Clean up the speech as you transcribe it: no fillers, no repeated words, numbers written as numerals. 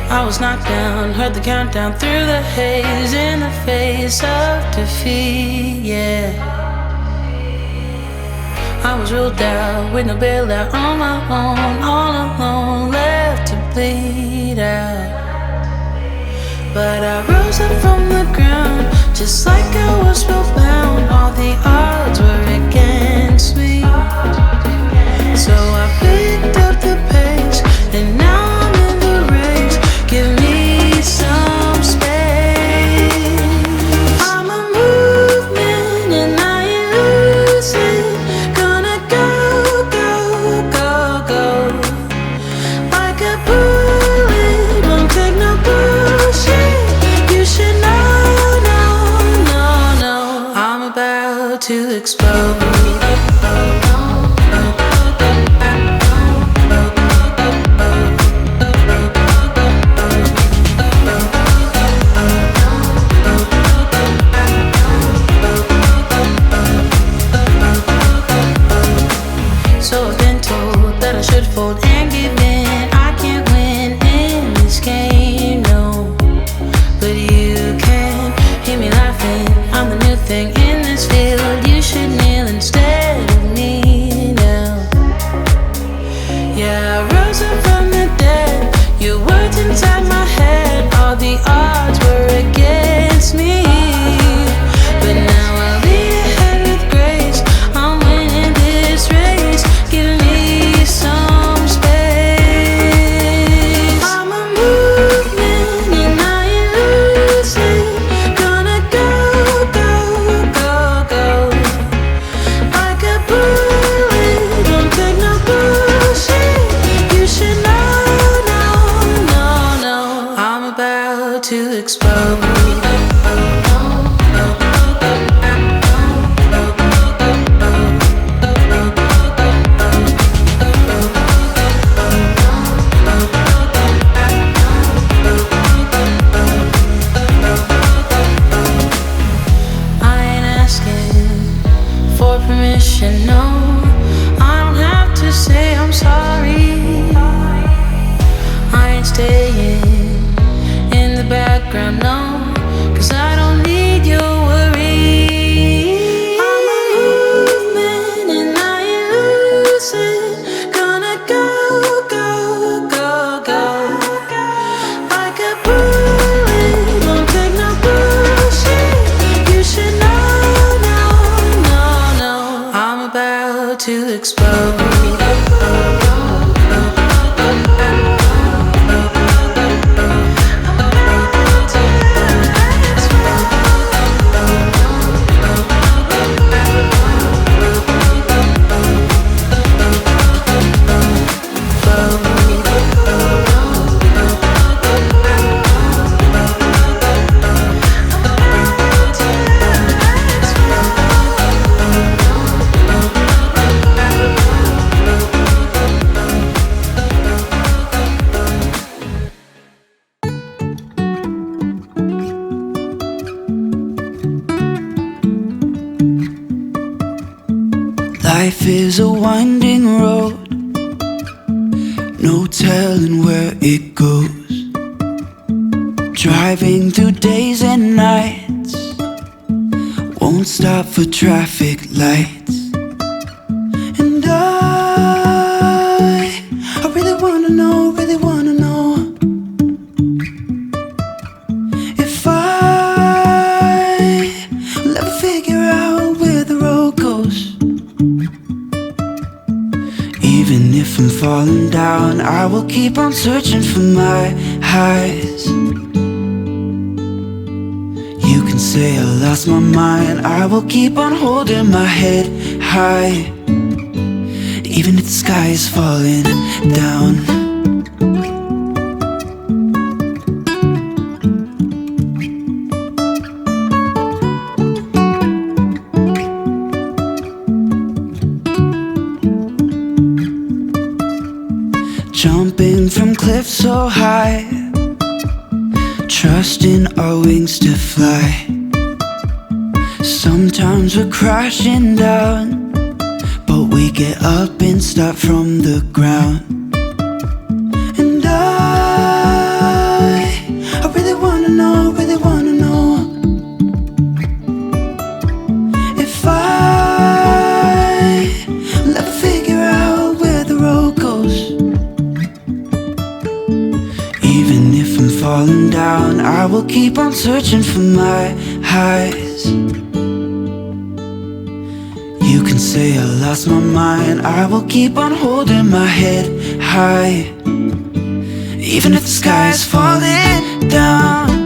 I was knocked down, heard the countdown through the haze, in the face of defeat, yeah. I was ruled out with no bailout, on my own, all alone, left to bleed out. But I rose up from the ground, just like I was spellbound. All the odds were against me, so I picked up the pace, and now I'm in the race. Give me some space. I'm a movement and I ain't losing. Gonna go, go, go, go. Like a bullet, won't take no bullshit. You should know, no, no, no. I'm about to explode. So I've been told that I should fold and give in. I can't win in this game, no. But you can hear me laughing. I'm the new thing in this field. You should kneel instead of me now. Yeah, I rose up from the dead. Your words inside my head. All the odds were against me, but now I'll lead ahead with grace. I'm winning this race. Give me some space. I'm a movement and I ain't losing. Gonna go, go, go, go. Like a bullet, don't take no bullshit. You should know, no, no, no. I'm about to explode. For permission, no, I don't have to say I'm sorry. I ain't staying in the background, no, 'cause I don't need your worry. I'm a movement and I ain't losing. Gonna go, go, go, go. Like a bullet, won't take no bullshit. You should know, no, no, no. I'm about to explode. Life is a winding road, no telling where it goes. Driving through days and nights, won't stop for traffic lights. And I really wanna know, if I'll ever figure out where the road goes. Even if I'm falling down, I will keep on searching for my highs. You can say I lost my mind, I will keep on holding my head high, even if the sky is falling down. Jumping from cliffs so high, trusting our wings to fly. Sometimes we're crashing down, but we get up and start from the ground. And I falling down, I will keep on searching for my highs. You can say I lost my mind, I will keep on holding my head high. Even if the sky is falling down.